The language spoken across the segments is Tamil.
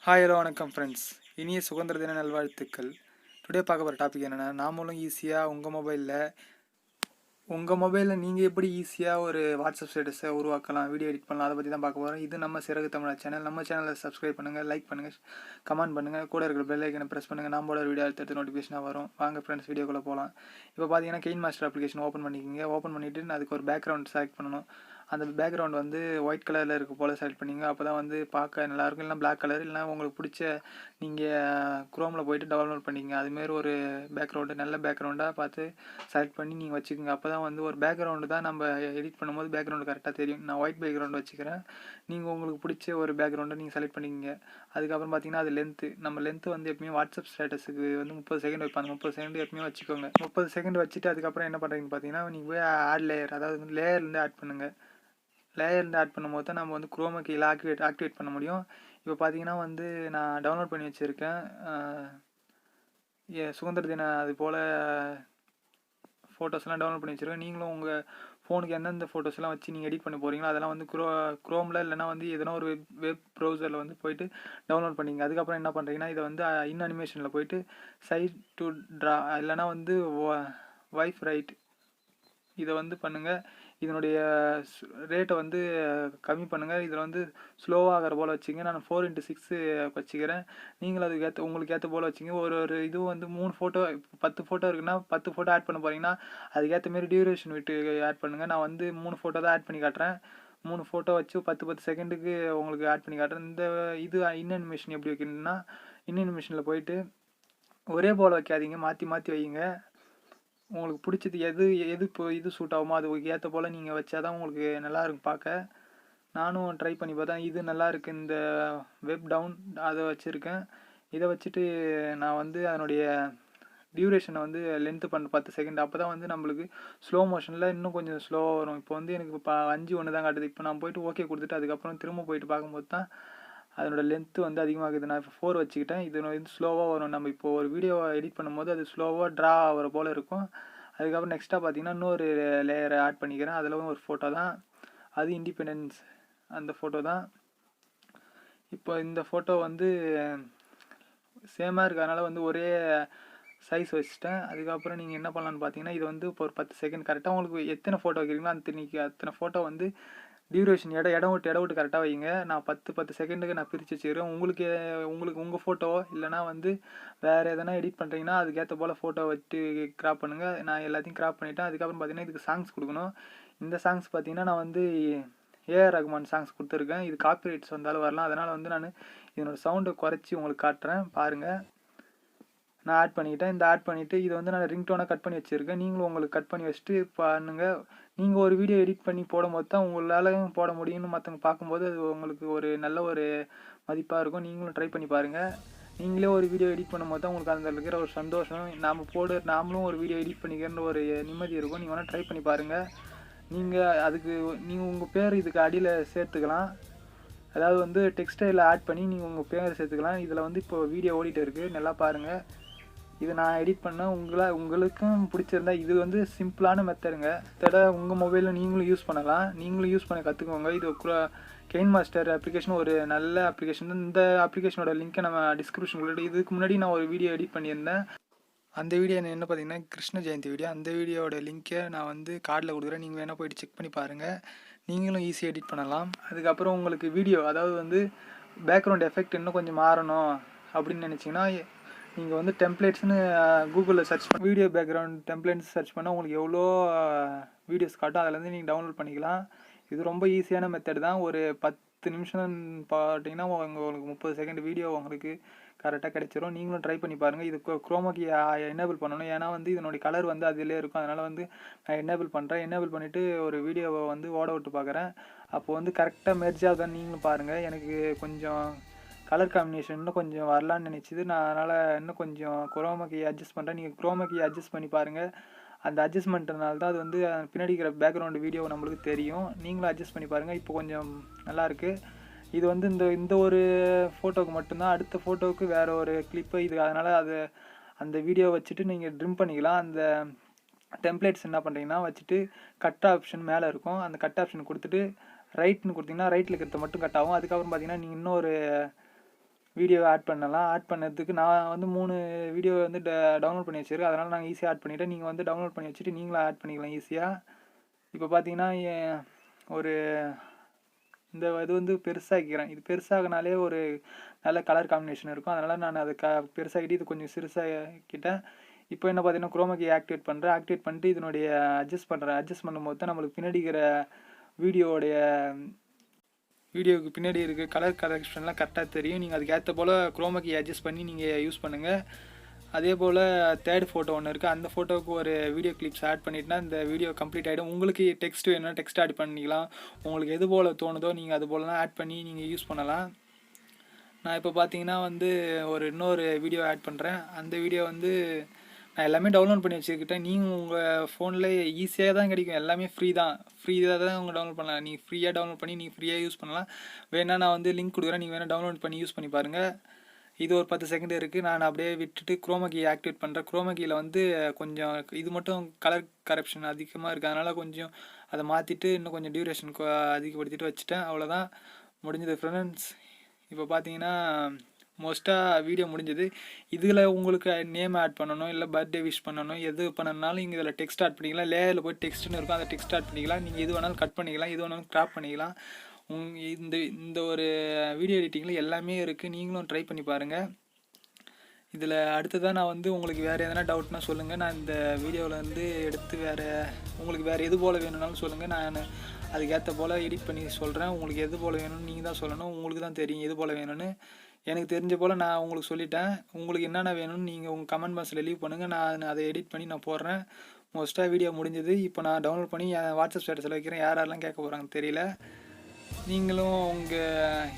ஹாய் ஹலோ வணக்கம் ஃப்ரெண்ட்ஸ். இனிய சுதந்திர தின நல்வாழ்த்துக்கள். டுடே பார்க்க போகிற டாபிக் என்னென்னா, நாமளும் ஈஸியாக உங்கள் மொபைலில் நீங்கள் எப்படி ஈஸியாக ஒரு வாட்ஸ்அப் ஸ்டேட்டஸை உருவாக்கலாம், வீடியோ எடிட் பண்ணலாம், அதை பற்றி தான் பார்க்க போகிறோம். இது நம்ம சிறகு தமிழ் சேனல். நம்ம சேனலை சப்ஸ்கிரைப் பண்ணுங்கள், லைக் பண்ணுங்கள், கமெண்ட் பண்ணுங்கள், கூட இருக்கிற பெல் ஐக்கனை ப்ரெஸ் பண்ணுங்கள். நம்மளோட வீடியோ அடுத்தடுத்து நோட்டிஃபிகேஷனாக வரும். வாங்க ஃப்ரெண்ட்ஸ், வீடியோக்குள்ளே போகலாம். இப்போ பார்த்தீங்கன்னா Kinemaster அப்ளிகேஷன் ஓப்பன் பண்ணிக்கோங்க. ஓப்பன் பண்ணிவிட்டு அதுக்கு ஒரு பேக்ரவுண்ட் செலக்ட் பண்ணணும். அந்த பேக்ரவுண்ட் வந்து ஒயிட் கலரில் இருக்க போல் செலக்ட் பண்ணிங்க. அப்போ தான் வந்து பார்க்க நல்லாயிருக்கும். இல்லைனா பிளாக் கலர், இல்லைனா உங்களுக்கு பிடிச்ச நீங்கள் குரோமில் போய்ட்டு டவுன்லோட் பண்ணிக்கங்க. அதுமாரி ஒரு பேக்ரவுண்டு, நல்ல பேக்ரவுண்டாக பார்த்து செலக்ட் பண்ணி நீங்கள் வச்சுக்கோங்க. அப்போ தான் வந்து ஒரு பேக்ரவுண்டு தான் நம்ம எடிட் பண்ணும்போது பேக்ரவுண்டு கரெக்டாக தெரியும். நான் ஒயிட் பேக்ரவுண்டு வச்சுக்கிறேன். நீங்கள் உங்களுக்கு பிடிச்ச ஒரு பேக்ரவுண்டை நீங்கள் செலக்ட் பண்ணிக்கங்க. அதுக்கப்புறம் பார்த்தீங்கன்னா அது நம்ம லென்த்து வந்து எப்பயுமே வாட்ஸ்அப் ஸ்டேட்டஸுக்கு வந்து 30 செகண்ட் வைப்பாங்க. 30 செகண்ட் எப்பயுமே வச்சுக்கோங்க. 30 செகண்ட் வச்சுட்டு அதுக்கப்புறம் என்ன பண்ணுறீங்கன்னு பார்த்தீங்கன்னா, நீங்கள் போய் ஆட் லேயர், அதாவது வந்து லேயர்லேருந்து ஆட் பண்ணுங்கள். லேயர்லேருந்து ஆட் பண்ணும்போது தான் நம்ம வந்து குரோமா கீழே ஆக்டிவேட் பண்ண முடியும். இப்போ பார்த்தீங்கன்னா வந்து நான் டவுன்லோட் பண்ணி வச்சுருக்கேன். சுதந்திர தின அது போல் ஃபோட்டோஸ்லாம் டவுன்லோட் பண்ணி வச்சுருக்கேன். நீங்களும் உங்கள் ஃபோனுக்கு எந்தெந்த ஃபோட்டோஸ்லாம் வச்சு நீங்கள் எடிட் பண்ண போகிறீங்களோ அதெல்லாம் வந்து குரோமில் இல்லைனா வந்து எதனா ஒரு வெப் ப்ரௌசரில் வந்து போய்ட்டு டவுன்லோட் பண்ணிங்க. அதுக்கப்புறம் என்ன பண்ணுறீங்கன்னா, இதை வந்து இன் அனிமேஷனில் போய்ட்டு சைட் டு ட்ரா இல்லைனா வந்து வைஃப் ரைட் இதை வந்து பண்ணுங்கள். இதனுடைய ரேட்டை வந்து கம்மி பண்ணுங்கள். இதில் வந்து ஸ்லோவாகிற போல் வச்சுங்க. நான் 4:6 வச்சுக்கிறேன். நீங்களும் அதுக்கு உங்களுக்கு ஏற்ற போல் வச்சுங்க. ஒரு இது வந்து 3 ஃபோட்டோ, 10 ஃபோட்டோ இருக்குன்னா 10 ஃபோட்டோ ஆட் பண்ண போகிறீங்கன்னா அதுக்கேற்ற மாரி டியூரேஷன் விட்டு ஆட் பண்ணுங்கள். நான் வந்து 3 ஃபோட்டோ தான் ஆட் பண்ணி காட்டுறேன். 3 ஃபோட்டோ வச்சு 10 செகண்டுக்கு உங்களுக்கு ஆட் பண்ணி காட்டுறேன். இந்த இது இன் அனிமேஷன் எப்படி வைக்கணும்னா, இன் அனிமேஷனில் போயிட்டு ஒரே போல் வைக்காதீங்க, மாற்றி மாற்றி வைங்க. உங்களுக்கு பிடிச்சது எது இப்போ இது சூட் ஆகுமோ அதுக்கு ஏற்ற போல் நீங்கள் வச்சா தான் உங்களுக்கு நல்லாயிருக்கும் பார்க்க. நானும் ட்ரை பண்ணி பார்த்தேன். இது நல்லாயிருக்கு. இந்த வெப் டவுன் அதை வச்சுருக்கேன். இதை வச்சுட்டு நான் வந்து அதனுடைய டியூரேஷனை வந்து லென்த்து பண்ண 10 செகண்ட். அப்போ தான் வந்து நம்மளுக்கு ஸ்லோ மோஷனில் இன்னும் கொஞ்சம் ஸ்லோவாக வரும். இப்போ வந்து எனக்கு இப்போ 5:1 தான் காட்டுது. இப்போ நான் போய்ட்டு ஓகே கொடுத்துட்டு அதுக்கப்புறம் திரும்ப போய்ட்டு பார்க்கும்போது தான் அதனோட லென்த்து வந்து அதிகமாகுது. நான் இப்போ 4 வச்சுக்கிட்டேன். இது வந்து ஸ்லோவாக வரும். நம்ம இப்போ ஒரு வீடியோவை எடிட் பண்ணும்போது அது ஸ்லோவாக ட்ரா ஆகிற போல் இருக்கும். அதுக்கப்புறம் நெக்ஸ்ட்டாக பார்த்தீங்கன்னா இன்னொரு லேயரை ஆட் பண்ணிக்கிறேன். அதில் ஒரு ஃபோட்டோ தான், அது இண்டிபெண்டன்ஸ் அந்த ஃபோட்டோ தான். இப்போ இந்த ஃபோட்டோ வந்து சேமாக இருக்கிறதுனால வந்து ஒரே சைஸ் வச்சுட்டேன். அதுக்கப்புறம் நீங்கள் என்ன பண்ணலான்னு பார்த்தீங்கன்னா, இது வந்து இப்போ ஒரு 10 செகண்ட் கரெக்டாக உங்களுக்கு எத்தனை ஃபோட்டோ வைக்கிறீங்களோ அத்தனை ஃபோட்டோ வந்து டியூரேஷன் இடம் விட்டு கரெக்டாக வைங்க. நான் 10 செகண்டுக்கு நான் பிரித்து வச்சுக்கிறேன். உங்களுக்கு உங்கள் ஃபோட்டோவோ இல்லைனா வந்து வேறு எதனா எடிட் பண்ணுறீங்கன்னா அதுக்கேற்ற போல் ஃபோட்டோ வச்சு கிராப் பண்ணுங்கள். நான் எல்லாத்தையும் கிராப் பண்ணிவிட்டேன். அதுக்கப்புறம் பார்த்தீங்கன்னா இதுக்கு சாங்ஸ் கொடுக்கணும். இந்த சாங்ஸ் பார்த்தீங்கன்னா நான் வந்து ஏஆர் ரகுமான் சாங்ஸ் கொடுத்துருக்கேன். இது காப்பிரைட்ஸ் வந்தாலும் வரலாம். அதனால் வந்து நான் இதனோட சவுண்டை குறைச்சி உங்களுக்கு காட்டுறேன் பாருங்கள். நான் ஆட் பண்ணிக்கிட்டேன். இந்த ஆட் பண்ணிவிட்டு இதை வந்து நான் ரிங்டோனாக கட் பண்ணி வச்சுருக்கேன். நீங்களும் உங்களுக்கு கட் பண்ணி வச்சுட்டு பண்ணுங்கள். நீங்கள் ஒரு வீடியோ எடிட் பண்ணி போடும்போது தான் உங்களாலையும் போட முடியும்னு மற்றவங்க பார்க்கும்போது அது உங்களுக்கு ஒரு நல்ல ஒரு மதிப்பாக இருக்கும். நீங்களும் ட்ரை பண்ணி பாருங்கள். நீங்களே ஒரு வீடியோ எடிட் பண்ணும்போது தான் உங்களுக்கு அதில் இருக்கிற ஒரு சந்தோஷம், நாமளும் ஒரு வீடியோ எடிட் பண்ணிக்கிறன்ற ஒரு நிம்மதி இருக்கும். நீங்கள் வேணால் ட்ரை பண்ணி பாருங்கள். நீங்கள் உங்கள் பேர் இதுக்கு அடியில் சேர்த்துக்கலாம். அதாவது வந்து டெக்ஸ்டைலில் ஆட் பண்ணி நீங்கள் உங்கள் பேர் சேர்த்துக்கலாம். இதில் வந்து இப்போ வீடியோ ஓடிட்டு இருக்குது, நல்லா பாருங்கள். இது நான் எடிட் பண்ண உங்களுக்கும் பிடிச்சிருந்தா இது வந்து சிம்பிளான மெத்தடுங்க. உங்கள் மொபைலில் நீங்களும் யூஸ் பண்ணலாம். நீங்களும் யூஸ் பண்ண கற்றுக்கோங்க. இது Kinemaster அப்ளிகேஷன் ஒரு நல்ல அப்ளிகேஷன். இந்த அப்ளிகேஷனோட லிங்க்கை நம்ம டிஸ்கிரிப்ஷன் இதுக்கு முன்னாடி நான் ஒரு வீடியோ எடிட் பண்ணியிருந்தேன். அந்த வீடியோ என்ன பார்த்தீங்கன்னா கிருஷ்ண ஜெயந்தி வீடியோ. அந்த வீடியோட லிங்க்கை நான் வந்து கார்டில் கொடுக்குறேன். நீங்கள் வேணால் போய்ட்டு செக் பண்ணி பாருங்கள். நீங்களும் ஈஸியாக எடிட் பண்ணலாம். அதுக்கப்புறம் உங்களுக்கு வீடியோ, அதாவது வந்து பேக்ரவுண்ட் எஃபெக்ட் இன்னும் கொஞ்சம் மாறணும் அப்படின்னு நினச்சிங்கன்னா நீங்கள் வந்து டெம்ப்ளேட்ஸ்னு கூகுளில் சர்ச் பண்ணி வீடியோ பேக்ரவுண்ட் டெம்ப்ளேட்ஸ் சர்ச் பண்ணால் உங்களுக்கு எவ்வளோ வீடியோஸ் காட்டும். அதிலேருந்து நீங்கள் டவுன்லோட் பண்ணிக்கலாம். இது ரொம்ப ஈஸியான மெத்தட் தான். ஒரு 10 நிமிஷம் பார்த்தீங்கன்னா உங்களுக்கு 30 செகண்ட் வீடியோ உங்களுக்கு கரெக்டாக கிடைச்சிரும். நீங்களும் ட்ரை பண்ணி பாருங்கள். இது குரோமாக்கி எனேபிள் பண்ணணும். ஏன்னா வந்து இதனுடைய கலர் வந்து அதிலே இருக்கும். அதனால் வந்து நான் எனேபிள் பண்ணுறேன். எனேபிள் பண்ணிவிட்டு ஒரு வீடியோவை வந்து ஓட விட்டு பார்க்குறேன். அப்போது வந்து கரெக்டாக மெர்ஜ் ஆகுதான்னு நீங்களும் பாருங்கள். எனக்கு கொஞ்சம் கலர் காம்பினேஷன் இன்னும் கொஞ்சம் வரலான்னு நினச்சிது. நான் அதனால் இன்னும் கொஞ்சம் குரோமாக்கி அட்ஜஸ்ட் பண்ணுறேன். நீங்கள் குரோமாக்கி அட்ஜஸ்ட் பண்ணி பாருங்கள். அந்த அட்ஜஸ்ட்மெண்ட்னால தான் அது வந்து பின்னாடி இருக்கிற பேக்ரவுண்டு வீடியோ நம்மளுக்கு தெரியும். நீங்களும் அட்ஜஸ்ட் பண்ணி பாருங்கள். இப்போ கொஞ்சம் நல்லாயிருக்கு. இது வந்து இந்த ஒரு ஃபோட்டோவுக்கு மட்டும்தான். அடுத்த ஃபோட்டோவுக்கு வேறு ஒரு கிளிப்பு இது. அதனால் அந்த வீடியோ வச்சுட்டு நீங்கள் ட்ரிம் பண்ணிக்கலாம். அந்த டெம்ப்ளேட்ஸ் என்ன பண்ணுறீங்கன்னா வச்சுட்டு கட் ஆப்ஷன் மேலே இருக்கும். அந்த கட் ஆப்ஷன் கொடுத்துட்டு ரைட்னு கொடுத்தீங்கன்னா ரைட்டில் இருக்கிறத மட்டும் கட் ஆகும். அதுக்கப்புறம் பார்த்தீங்கன்னா நீங்கள் இன்னொரு வீடியோ ஆட் பண்ணலாம். ஆட் பண்ணதுக்கு நான் வந்து 3 வீடியோ வந்து டவுன்லோட் பண்ணி வச்சுருக்கேன். அதனால் நாங்கள் ஈஸியாக ஆட் பண்ணிவிட்டேன். நீங்கள் வந்து டவுன்லோட் பண்ணி வச்சுட்டு நீங்களும் ஆட் பண்ணிக்கலாம் ஈஸியாக. இப்போ பார்த்தீங்கன்னா ஒரு இந்த இது வந்து பெருசாகிக்கிறேன். இது பெருசாகினாலே ஒரு நல்ல கலர் காம்பினேஷன் இருக்கும். அதனால் நான் அதை பெருசாகிட்டு இது கொஞ்சம் சிறுசாகிக்கிட்டேன். இப்போ என்ன பார்த்தீங்கன்னா குரோமா கீ ஆக்டிவேட் பண்ணுறேன். ஆக்டிவேட் பண்ணிட்டு இதனுடைய அட்ஜஸ்ட் பண்ணுறேன். அட்ஜஸ்ட் பண்ணும்போது தான் நம்மளுக்கு பின்னாடி இருக்கிற வீடியோவுக்கு பின்னாடி இருக்க கலர் கரெக்ஷன்லாம் கரெக்டாக தெரியும். நீங்கள் அதுக்கேற்ற போல் குரோமா கீ அட்ஜஸ்ட் பண்ணி நீங்கள் யூஸ் பண்ணுங்கள். அதே போல் தேர்ட் ஃபோட்டோ ஒன்று இருக்குது. அந்த ஃபோட்டோவுக்கு ஒரு வீடியோ கிளிப்ஸ் ஆட் பண்ணிட்டுனா இந்த வீடியோ கம்ப்ளீட் ஆகிடும். உங்களுக்கு டெக்ஸ்ட் வேணும்னா டெக்ஸ்ட் ஆட் பண்ணிக்கலாம். உங்களுக்கு எது போல் தோணுதோ நீங்கள் அது போலலாம் ஆட் பண்ணி நீங்கள் யூஸ் பண்ணலாம். நான் இப்போ பார்த்தீங்கன்னா வந்து இன்னொரு வீடியோ ஆட் பண்ணுறேன். அந்த வீடியோ வந்து நான் எல்லாமே டவுன்லோட் பண்ணி வச்சுக்கிட்டேன். நீங்கள் உங்கள் ஃபோனில் ஈஸியாக தான் கிடைக்கும். எல்லாமே ஃப்ரீயாக தான் உங்கள் டவுன்லோட் பண்ணலாம். நீங்கள் ஃப்ரீயாக டவுன்லோட் பண்ணி நீங்கள் ஃப்ரீயாக யூஸ் பண்ணலாம். வேணால் நான் வந்து லிங்க் கொடுக்குறேன். நீங்கள் வேணால் டவுன்லோட் பண்ணி யூஸ் பண்ணி பாருங்கள். இது ஒரு 10 செகண்ட் இருக்குது. நான் அப்படியே விட்டுட்டு குரோமா கீ ஆக்டிவேட் பண்ணுறேன். குரோமா கீயில் வந்து கொஞ்சம் இது மட்டும் கலர் கரப்ஷன் அதிகமாக இருக்குது. அதனால் கொஞ்சம் அதை மாற்றிட்டு இன்னும் கொஞ்சம் டியூரேஷன் அதிகப்படுத்திட்டு வச்சுட்டேன். அவ்வளோதான், முடிஞ்சது ஃப்ரெண்ட்ஸ். இப்போ பார்த்தீங்கன்னா மோஸ்ட்டாக வீடியோ முடிஞ்சது. இதில் உங்களுக்கு நேம் ஆட் பண்ணணும், இல்லை பர்த்டே விஷ் பண்ணணும், எது பண்ணணுனாலும் நீங்கள் இதில் டெக்ஸ்ட் ஆட் பண்ணிக்கலாம். லேயரில் போய் டெக்ஸ்ட்னு இருக்கும், அதை டெக்ஸ்ட் ஆட் பண்ணிக்கலாம். நீங்கள் எது வேணாலும் கட் பண்ணிக்கலாம், எது வேணாலும் கிராப் பண்ணிக்கலாம். இந்த ஒரு வீடியோ எடிட்டிங்கில் எல்லாமே இருக்குது. நீங்களும் ட்ரை பண்ணி பாருங்கள். இதில் அடுத்ததான் நான் வந்து உங்களுக்கு வேறு எதனா டவுட்னா சொல்லுங்கள். நான் இந்த வீடியோவில் வந்து எடுத்து உங்களுக்கு வேறு எது போல் வேணும்னாலும் சொல்லுங்கள். நான் அதுக்கேற்ற போல் எடிட் பண்ணி சொல்கிறேன். உங்களுக்கு எது போல் வேணும்னு நீங்கள் தான் சொல்லணும். உங்களுக்கு தான் தெரியும் எது போல் வேணும்னு. எனக்கு தெரிஞ்ச போல் நான் உங்களுக்கு சொல்லிட்டேன். உங்களுக்கு என்னென்ன வேணும்னு நீங்கள் உங்கள் கமெண்ட் பாக்ஸில் லீவ் பண்ணுங்கள். நான் அதை எடிட் பண்ணி நான் போடுறேன். மோஸ்ட்டாக வீடியோ முடிஞ்சது. இப்போ நான் டவுன்லோட் பண்ணி என் வாட்ஸ்அப் ஸ்டேட்டஸில் வைக்கிறேன். யாரெல்லாம் கேட்க போகிறாங்க தெரியல. நீங்களும் உங்கள்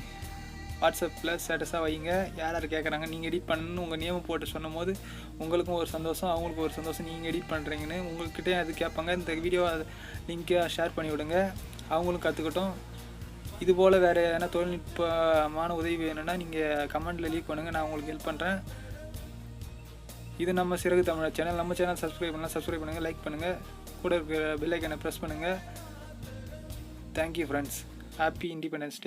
வாட்ஸ்அப்பில் ஸ்டேட்டஸாக வைங்க. யார் கேட்குறாங்க, நீங்கள் எடிட் பண்ணணும்னு உங்கள் நேம் போட்டு சொன்னும் போது உங்களுக்கும் ஒரு சந்தோஷம், அவங்களுக்கும் ஒரு சந்தோஷம். நீங்கள் எடிட் பண்ணுறீங்கன்னு உங்கள்கிட்டே அது கேட்பாங்க. இந்த வீடியோ லிங்க்கை ஷேர் பண்ணி விடுங்க, அவங்களும் கற்றுக்கட்டும். இதுபோல் வேறு எதனா தொழில்நுட்பமான உதவி வேணும்னா நீங்கள் கமெண்ட்டில் லீவ் பண்ணுங்கள். நான் உங்களுக்கு ஹெல்ப் பண்ணுறேன். இது நம்ம சிறகு தமிழ் சேனல். நம்ம சேனல் சப்ஸ்கிரைப் பண்ணுங்கள், லைக் பண்ணுங்கள், கூட இருக்கிற பெல் ஐக்கனை ப்ரெஸ் பண்ணுங்கள். Thank you friends. Happy independence day.